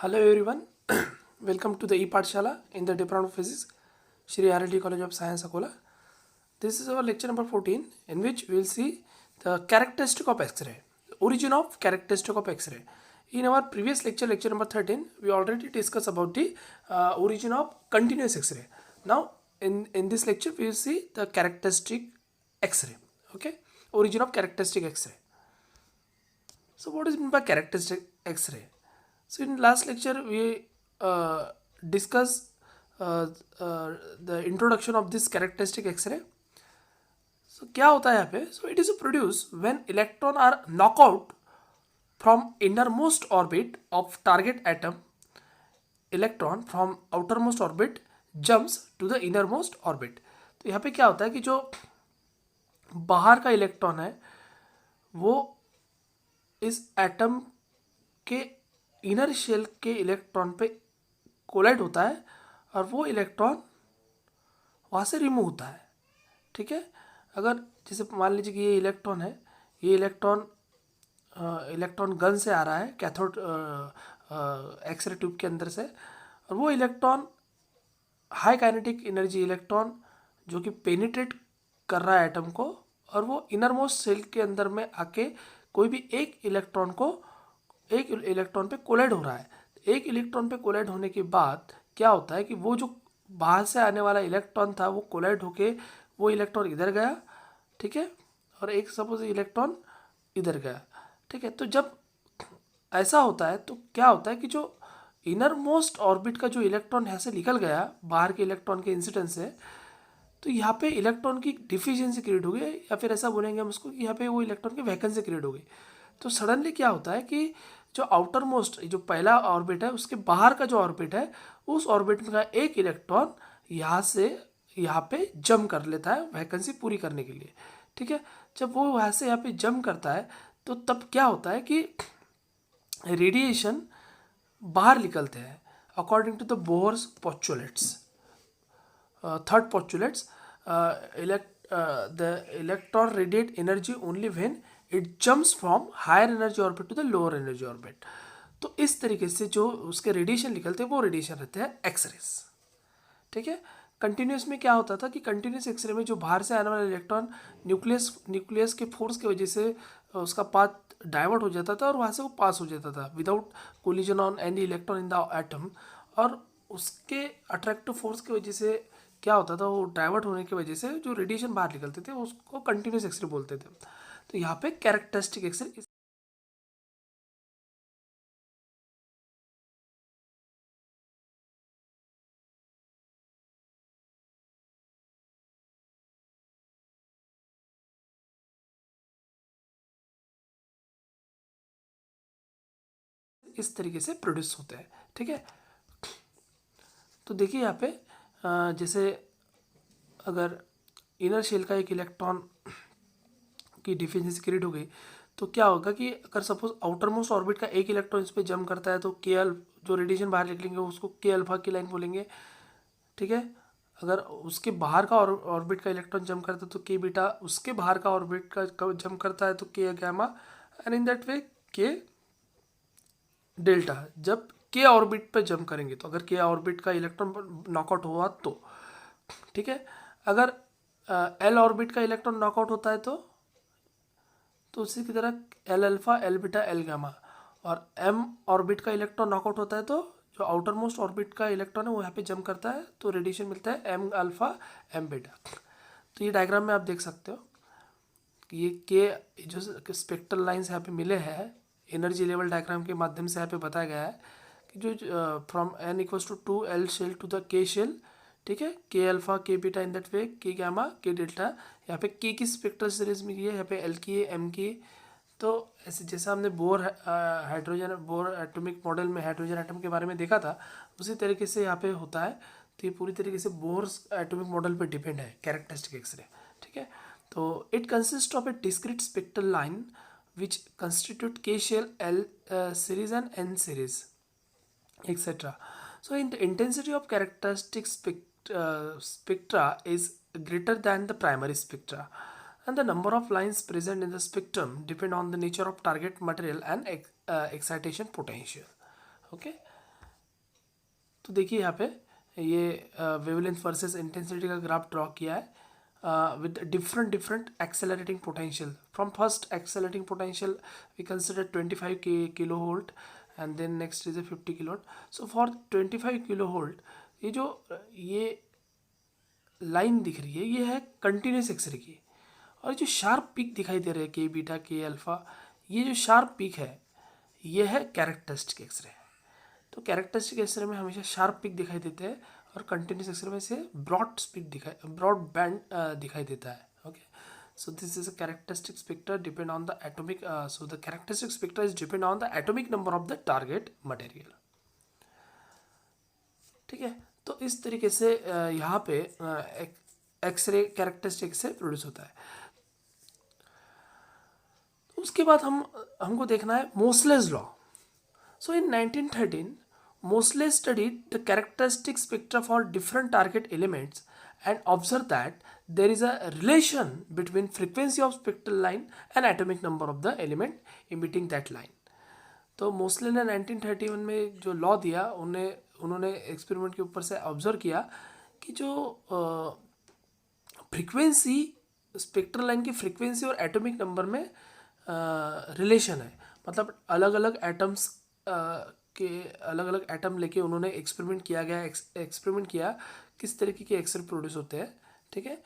Hello everyone, welcome to the e-Pathshala in the Department of Physics, Shri RLD College of Science, Akola. This is our lecture number 14 in which we will see the characteristic of X-ray, origin of characteristic of X-ray. In our previous lecture, lecture number 13, we already discussed about the origin of continuous X-ray. Now, in this lecture, we will see the characteristic X-ray, okay, origin of characteristic X-ray. So what is meant by characteristic X-ray? So in last lecture we discussed the introduction of this characteristic X-ray. So क्या होता है यहाँ पे? So it is produced when electron are knocked out from innermost orbit of target atom. Electron from outermost orbit jumps to the innermost orbit. तो यहाँ पे क्या होता है कि जो बाहर का इलेक्ट्रॉन है वो इस एटम के इनर शेल के इलेक्ट्रॉन पे कोलाइड होता है और वो इलेक्ट्रॉन वहाँ से रिमूव होता है. ठीक है, अगर जैसे मान लीजिए कि ये इलेक्ट्रॉन है, ये इलेक्ट्रॉन गन से आ रहा है कैथोड एक्सरे ट्यूब के अंदर से, और वो electron high kinetic energy electron जो कि पेनिट्रेट कर रहा है एटम को, और वो इनरमोस्ट सेल के अंदर में आके कोई भी एक इलेक्ट्रॉन पे कोलाइड हो रहा है. एक इलेक्ट्रॉन पे कोलाइड होने के बाद क्या होता है कि वो जो बाहर से आने वाला इलेक्ट्रॉन था वो कोलाइड होके वो इलेक्ट्रॉन इधर गया. ठीक है, और एक सपोज इलेक्ट्रॉन इधर गया. ठीक है, तो जब ऐसा होता है तो क्या होता है कि जो इनर मोस्ट ऑर्बिट का जो इलेक्ट्रॉन यहाँ से निकल गया बाहर के इलेक्ट्रॉन के इंसिडेंस से, तो यहाँ पे इलेक्ट्रॉन की डिफिशियंसी क्रिएट हो गई, या फिर ऐसा बोलेंगे हम उसको कि यहाँ पे वो इलेक्ट्रॉन की वैकेंसी क्रिएट हो गई. तो सडनली क्या होता है कि जो आउटर मोस्ट जो पहला ऑर्बिट है उसके बाहर का जो ऑर्बिट है उस ऑर्बिट का एक इलेक्ट्रॉन यहाँ से यहाँ पे जम कर लेता है वैकेंसी पूरी करने के लिए. ठीक है, जब वो वहाँ से यहाँ पे जम करता है तो तब क्या होता है कि रेडिएशन बाहर निकलते हैं according to the Bohr's postulates. Third postulates, the electron radiate energy only when it jumps from higher energy orbit to the lower energy orbit. तो इस तरीके से जो उसके रेडिएशन निकलते हैं वो रेडिएशन रहते हैं एक्सरेज. ठीक है, कंटिन्यूस में क्या होता था कि कंटिन्यूस एक्सरे में जो बाहर से आने वाला इलेक्ट्रॉन न्यूक्लियस के फोर्स की वजह से उसका पाथ डाइवर्ट हो जाता था और वहाँ से वो पास हो जाता था without collision on any electron in the atom. और उसके अट्रैक्टिव फोर्स की वजह से क्या होता था, वो डाइवर्ट होने की वजह से जो रेडिएशन बाहर निकलते थे उसको कंटिन्यूस एक्सरे बोलते थे. तो यहाँ पे कैरेक्टरिस्टिक एक्सरे इस तरीके से प्रोड्यूस होते हैं. ठीक है, तो देखिए यहाँ पे जैसे अगर इनर शेल का एक इलेक्ट्रॉन की डिफिशियंसी क्रिएट हो गई तो क्या होगा कि अगर सपोज आउटर मोस्ट ऑर्बिट का एक इलेक्ट्रॉन इस पर जम करता है तो के जो रेडिएशन बाहर निकलेंगे उसको के अल्फा की लाइन बोलेंगे. ठीक है, अगर उसके बाहर का ऑर्बिट का इलेक्ट्रॉन जम करता है तो के बीटा, उसके बाहर का ऑर्बिट का जम करता है तो K gamma, and in that way K delta. जब के ऑर्बिट पे जम करेंगे तो अगर के ऑर्बिट का इलेक्ट्रॉन नॉकआउट हुआ तो ठीक है, अगर एल ऑर्बिट का इलेक्ट्रॉन नॉकआउट होता है तो उसी की तरह L alpha L beta L gamma, और एम ऑर्बिट का इलेक्ट्रॉन नॉकआउट होता है तो जो आउटर मोस्ट ऑर्बिट का इलेक्ट्रॉन है वो यहाँ पे जम करता है तो रेडिएशन मिलता है एम अल्फा एम बीटा. तो ये डायग्राम में आप देख सकते हो कि ये के जो स्पेक्ट्रल लाइंस यहाँ पे मिले हैं एनर्जी लेवल डायग्राम के माध्यम से यहाँ पे बताया गया है कि जो from N equals to L shell to the K shell. ठीक है, के अल्फा के बीटा इन दैट वे के गामा के डेल्टा. यहाँ पे के की स्पेक्ट्रल सीरीज में की है, यहाँ पे एल की है एम की. तो ऐसे जैसा हमने बोर एटॉमिक मॉडल में हाइड्रोजन एटम के बारे में देखा था उसी तरीके से यहाँ पे होता है. तो ये पूरी तरीके से बोर एटॉमिक मॉडल पे डिपेंड है कैरेक्टरिस्टिक एक्सरे. ठीक है, तो it consist of A discrete spectral line which constitute K shell, L series and N series, etc. So in the intensity of characteristic spectra is greater than the primary spectra, and the number of lines present in the spectrum depend on the nature of target material and excitation potential. Okay, तो देखिए यहाँ पे ये wavelength versus intensity का graph draw किया है with different accelerating potential. From first accelerating potential we consider 25 kilovolt and then next is a 50 kilovolt. So for 25 kilovolt ये जो ये लाइन दिख रही है ये है कंटिन्यूस एक्सरे की, और जो शार्प पीक दिखाई दे रहे हैं के बीटा के अल्फा, ये जो शार्प पीक है ये है कैरेक्टरिस्टिक एक्सरे। तो कैरेक्टरिस्टिक एक्सरे में हमेशा शार्प पिक दिखाई देते हैं और कंटिन्यूस एक्सरे में से ब्रॉड बैंड दिखाई देता है। Okay, so this is a characteristic spectra depend on the atomic, so the characteristic spectra is depend on the atomic number of the target material. ठीक है, तो इस तरीके से यहाँ पे एक्सरे कैरेक्टरिस्टिक से प्रोड्यूस होता है। उसके बाद हमको देखना है मोसलेस law. So in 1913, Moseley studied the characteristic spectra for different target elements and observed that there is a relation between frequency of spectral line and atomic number of the element emitting that line. तो Mosley ने 1931 में जो law दिया उन्होंने experiment के ऊपर से observe किया कि जो फ्रीक्वेंसी स्पेक्ट्रल लाइन की फ्रीक्वेंसी और एटॉमिक नंबर में रिलेशन है। मतलब अलग अलग एटम्स के अलग अलग एटम लेके उन्होंने एक्सपेरिमेंट किया किस तरीके के एक्सरे प्रोड्यूस होते हैं। ठीक है,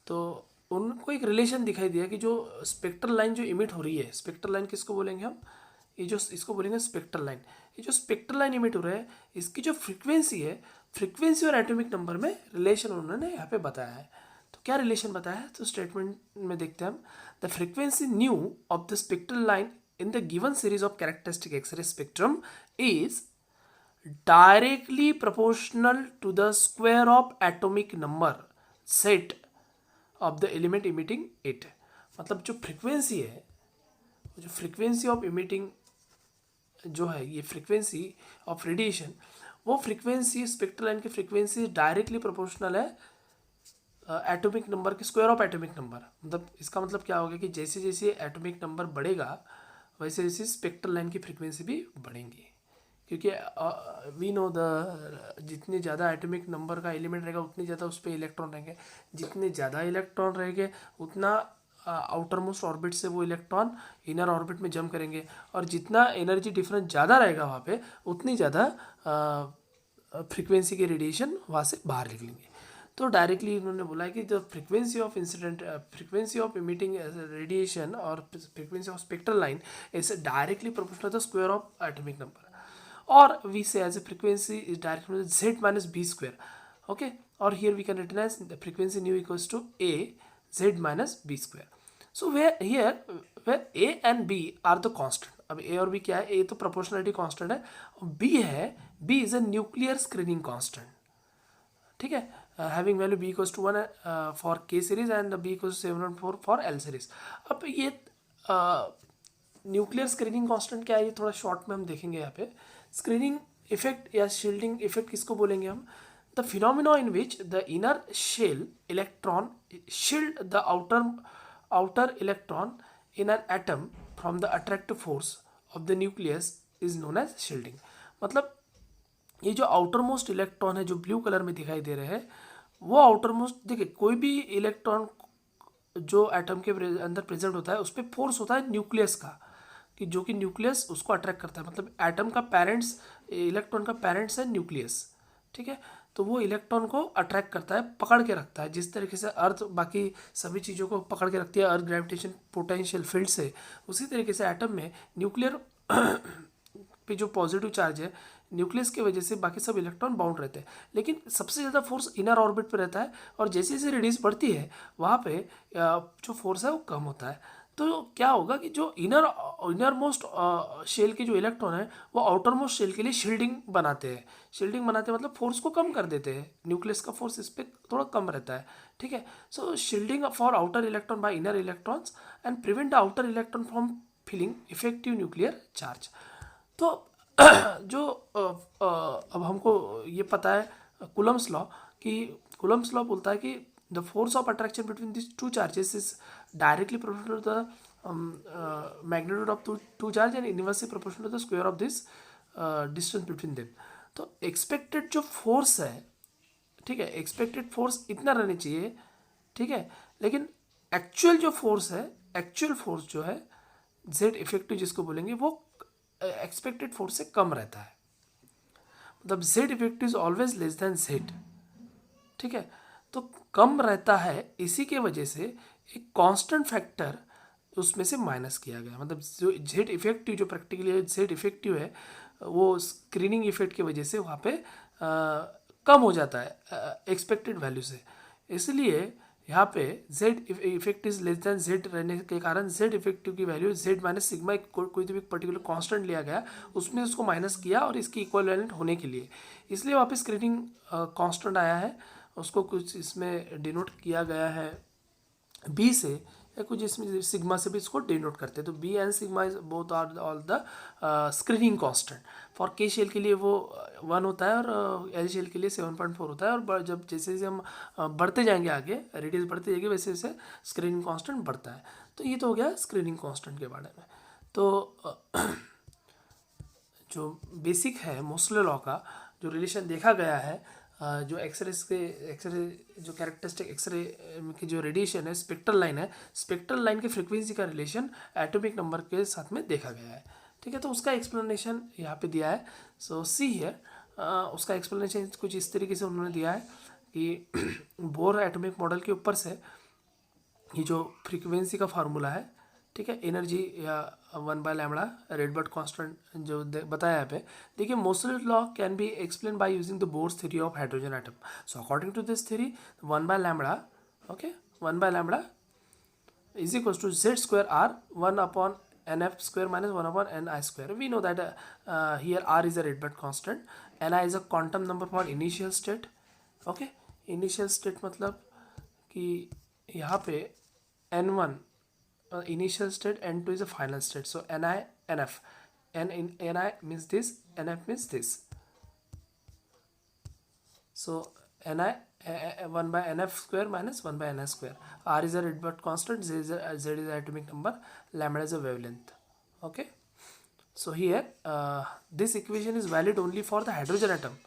तो उनको एक रिलेशन दिखाई दिया कि जो स्पेक्ट्रल लाइन जो इमिट हो रही है, स्पेक्ट्रल लाइन किसको बोलेंगे हम, ये जो इसको बोलेंगे स्पेक्ट्रल लाइन, ये जो स्पेक्ट्रल लाइन इमिट हो रहा है इसकी जो फ्रीक्वेंसी है, फ्रीक्वेंसी और एटॉमिक नंबर में रिलेशन उन्होंने यहाँ पे बताया है। तो क्या रिलेशन बताया है, तो स्टेटमेंट में देखते हैं हम, the frequency new of the spectral line in the given series of characteristic X-ray spectrum is directly proportional to the square of atomic number set of the element emitting it. मतलब जो frequency है, जो frequency of emitting जो है, ये frequency of radiation, वो frequency spectral line की frequency directly proportional है एटॉमिक नंबर के स्क्वायर ऑफ एटॉमिक नंबर। मतलब इसका मतलब क्या होगा कि जैसे जैसे एटॉमिक नंबर बढ़ेगा वैसे वैसे स्पेक्ट्रल लाइन की फ्रीक्वेंसी भी बढ़ेंगी, क्योंकि वी नो द जितने ज़्यादा एटॉमिक नंबर का एलिमेंट रहेगा उतने ज़्यादा उस पर इलेक्ट्रॉन रहेंगे, जितने ज़्यादा इलेक्ट्रॉन रहेंगे उतना आउटर मोस्ट ऑर्बिट से वो इलेक्ट्रॉन इनर ऑर्बिट में जम करेंगे, और जितना एनर्जी डिफरेंस ज़्यादा रहेगा वहाँ पे उतनी ज़्यादा फ्रीक्वेंसी के रेडिएशन वहाँ से बाहर निकलेंगे। तो डायरेक्टली इन्होंने बोला है कि जो frequency of incident, frequency of emitting radiation और frequency of spectral line is directly proportional to square of atomic number, और we say as a frequency is directly z minus b square. Okay, or here we can written as the frequency nu equals to a z minus b square. So where a and b are the constant. अब a और b क्या है, a तो proportionality constant है, b है, b is a nuclear screening constant. ठीक है, having value b equals to 1 for k series and b equals 714 for l series. अब ये न्यूक्लियर स्क्रीनिंग कांस्टेंट क्या है, ये थोड़ा शॉर्ट में हम देखेंगे यहाँ पे। स्क्रीनिंग इफेक्ट या शील्डिंग इफेक्ट किसको बोलेंगे हम, the phenomena in which the inner shell electron shield the outer electron in an atom from the attractive force of the nucleus is known as shielding. मतलब ये जो आउटर मोस्ट इलेक्ट्रॉन है जो blue colour में दिखाई दे रहे हैं, वो आउटर मोस्ट, देखिए कोई भी इलेक्ट्रॉन जो एटम के अंदर प्रेजेंट होता है उस पर फोर्स होता है न्यूक्लियस का, कि जो कि न्यूक्लियस उसको अट्रैक्ट करता है। मतलब एटम का पेरेंट्स, इलेक्ट्रॉन का पेरेंट्स है न्यूक्लियस। ठीक है, तो वो इलेक्ट्रॉन को अट्रैक्ट करता है, पकड़ के रखता है, जिस तरीके से अर्थ बाकी सभी चीज़ों को पकड़ के रखती है अर्थ ग्रेविटेशन पोटेंशियल फील्ड से, उसी तरीके से एटम में न्यूक्लियर पे जो पॉजिटिव चार्ज है न्यूक्लियस की वजह से बाकी सब इलेक्ट्रॉन बाउंड रहते हैं, लेकिन सबसे ज़्यादा फोर्स इनर ऑर्बिट पर रहता है, और जैसे जैसे रेडियस बढ़ती है वहाँ पे जो फोर्स है वो कम होता है। तो क्या होगा कि जो इनर मोस्ट शेल के जो इलेक्ट्रॉन है वो आउटर मोस्ट शेल के लिए शील्डिंग बनाते हैं मतलब फोर्स को कम कर देते हैं, न्यूक्लियस का फोर्स इस पर थोड़ा कम रहता है। ठीक है, so shielding for outer electron by inner electrons and prevent the outer electron from feeling effective nuclear charge. तो जो अब हमको ये पता है कूलम्स लॉ, कि कूलम्स लॉ बोलता है कि the force of attraction between this two charges is directly proportional to the magnitude of two charge and inversely proportional to the square of this distance between them. तो expected जो force है, ठीक है, expected force इतना रहनी चाहिए, ठीक है, लेकिन एक्चुअल जो फोर्स है, एक्चुअल फोर्स जो है जेड इफेक्टिव जिसको बोलेंगे, वो एक्सपेक्टेड फोर्स से कम रहता है। मतलब Z effective is always less than Z, ठीक है, तो कम रहता है, इसी के वजह से एक कांस्टेंट फैक्टर उसमें से माइनस किया गया। मतलब जो जेड इफेक्टिव, जो प्रैक्टिकली जेड इफेक्टिव है, वो स्क्रीनिंग इफेक्ट की वजह से वहाँ पे कम हो जाता है एक्सपेक्टेड वैल्यू से। इसलिए यहाँ पे Z effect is less than Z रहने के कारण जेड इफेक्टिव की वैल्यू जेड माइनस सिग्मा, कोई तो भी पर्टिकुलर कांस्टेंट लिया गया, उसमें उसको माइनस किया और इसकी इक्विवेलेंट होने के लिए, इसलिए वहाँ पे स्क्रीनिंग कांस्टेंट आया है, उसको कुछ इसमें डिनोट किया गया है बी से, या कुछ इसमें सिग्मा से भी इसको डिनोट करते हैं। तो B and sigma is both are all the screening constant. For K shell के लिए वो 1 होता है और एल शेल के लिए 7.4 होता है, और जब जैसे जैसे हम बढ़ते जाएंगे आगे, रेडियस बढ़ते जाएंगे, वैसे वैसे स्क्रीनिंग कांस्टेंट बढ़ता है। तो ये तो हो गया स्क्रीनिंग कांस्टेंट के बारे में। तो जो बेसिक है मोसले लॉ का जो रिलेशन देखा गया है, जो एक्सरे जो कैरेक्टरिस्टिक एक्सरे की जो रेडिएशन है, स्पेक्ट्रल लाइन है, स्पेक्ट्रल लाइन के फ्रीक्वेंसी का रिलेशन एटॉमिक नंबर के साथ में देखा गया है, ठीक है। तो उसका एक्सप्लेनेशन यहाँ पे दिया है। सो सी हियर, उसका एक्सप्लेनेशन कुछ इस तरीके से उन्होंने दिया है कि बोर एटॉमिक मॉडल के ऊपर से ये जो फ्रीक्वेंसी का फार्मूला है, ठीक है, एनर्जी या 1/λ रेडबर्ग कांस्टेंट जो बताया यहाँ पे, देखिए Moseley's law can be explain by using the Bohr's theory of hydrogen atom. So according to this theory 1/λ, okay, 1/λ is equals to z square r 1 upon nf square minus 1 upon ni square. We know that here r is a Rydberg constant, ni is a quantum number for initial state, okay, initial state मतलब कि यहाँ पे n1 initial state, n2 is a final state, so ni nf, ni means this, nf means this, so ni 1 by nf square minus 1 by ni square, r is a Rydberg constant, z is a atomic number, lambda is a wavelength, okay. So here this equation is valid only for the hydrogen atom,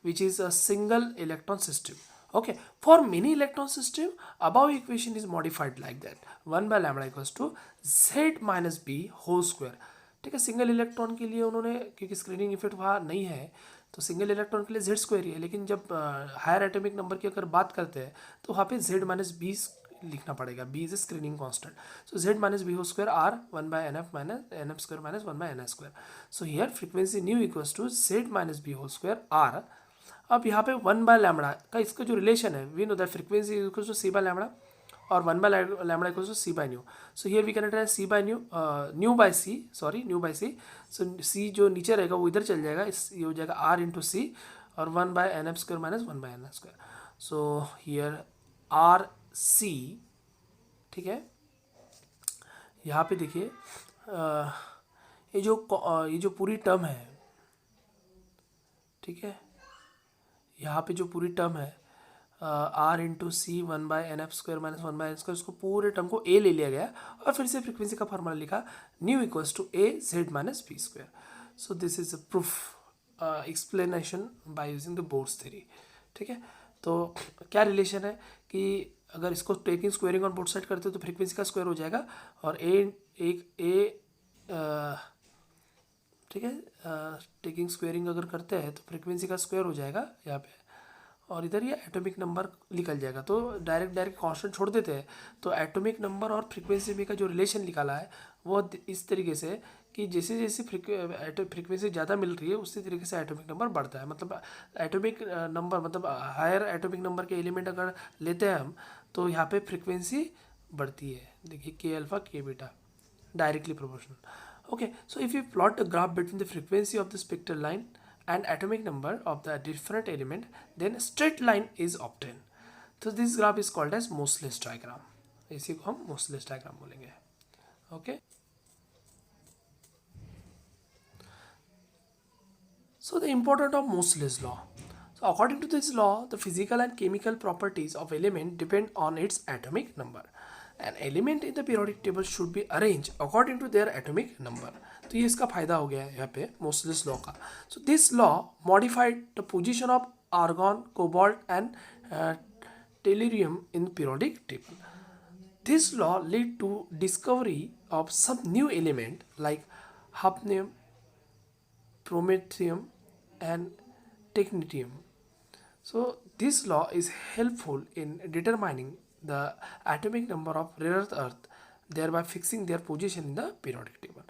which is a single electron system, okay. For many electron system, above equation is modified like that, 1 by lambda equals to z minus b whole square, ठीक है। Single electron के लिए उन्होंने, क्योंकि screening effect वहाँ नहीं है, तो सिंगल इलेक्ट्रॉन के लिए जेड स्क्वायर ही है, लेकिन जब हायर एटॉमिक नंबर की अगर बात करते हैं तो वहाँ पे जेड माइनस बी लिखना पड़ेगा, B is a screening constant, so Z minus B whole square R 1 by N F minus N F square minus 1 by N S square. So here frequency nu equals to Z minus B whole square R. अब यहाँ पे 1 by lambda का इसका जो relation है, we know that frequency equals to C by lambda और 1 by lambda equals to C by nu. So here we can write C by nu, nu by C, sorry nu by C. So C जो नीचे रहेगा वो इधर चल जाएगा, इस ये हो जाएगा आर इंटू सी और 1 by N F square minus 1 by N F square. So here R C, ठीक है। यहाँ पे देखिए ये जो पूरी टर्म है, ठीक है, यहाँ पे जो पूरी टर्म है R into C 1 by N F square minus 1 by N square, उसको पूरे टर्म को ए ले लिया गया और फिर से फ्रीक्वेंसी का फॉर्मूला लिखा, nu equals to a Z minus b square. So this is a proof explanation by using the Bohr's theory, ठीक है। तो क्या रिलेशन है कि अगर इसको taking squaring on both side करते हो तो फ्रीक्वेंसी का स्क्वायर हो जाएगा, और ठीक है, टेकिंग स्क्वेयरिंग अगर करते हैं तो फ्रीक्वेंसी का स्क्वायर हो जाएगा यहाँ पे, और इधर ये एटॉमिक नंबर निकल जाएगा। तो डायरेक्ट कांस्टेंट छोड़ देते हैं, तो एटॉमिक नंबर और फ्रीक्वेंसी का जो रिलेशन निकाला है वो इस तरीके से कि जैसे जैसे फ्रीक्वेंसी ज़्यादा मिल रही है उसी तरीके से एटॉमिक नंबर बढ़ता है। मतलब एटॉमिक नंबर मतलब हायर एटॉमिक नंबर के एलिमेंट अगर लेते हैं हम तो यहाँ पे फ्रीक्वेंसी बढ़ती है। देखिए के अल्फा के beta directly proportional, okay. So if you plot a graph between the frequency of the spectral line and atomic number of the different element, then straight line is obtained. So this graph is called as Moseley's diagram, इसी को हम Moseley's diagram बोलेंगे, okay. So the importance of Moseley's law. So according to this law, the physical and chemical properties of element depend on its atomic number. An element in the periodic table should be arrange according to their atomic number. तो ये इसका फायदा हो गया है यहाँ पे Moseley's law का। So this law modified the position of argon, cobalt and tellurium in periodic table. This law led to discovery of some new element like hafnium, promethium, and technetium. So this law is helpful in determining the atomic number of rare earth, thereby fixing their position in the periodic table.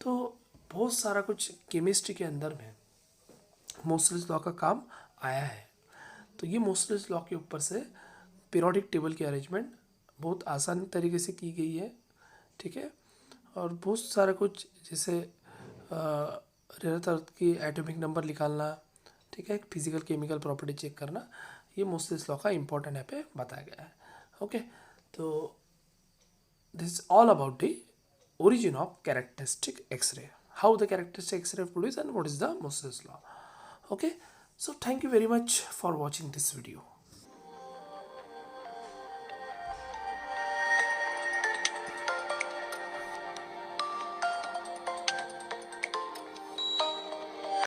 तो बहुत सारा कुछ chemistry के अंदर में मोसलेस law का काम आया है। तो ये मोसलेस लॉ के ऊपर से पीरियोडिक टेबल की अरेंजमेंट बहुत आसान तरीके से की गई है, ठीक है। और बहुत सारा कुछ जैसे रेयर अर्थ की एटॉमिक नंबर निकालना, ठीक है, फिजिकल केमिकल प्रॉपर्टी चेक करना, ये मोसलेस लॉ का इम्पोर्टेंट यहाँ पे बताया गया है। ओके, तो this is all about the origin of characteristic X-ray, how the characteristic X-ray produce and what is the Mosel's law. Okay, so thank you very much for watching this video.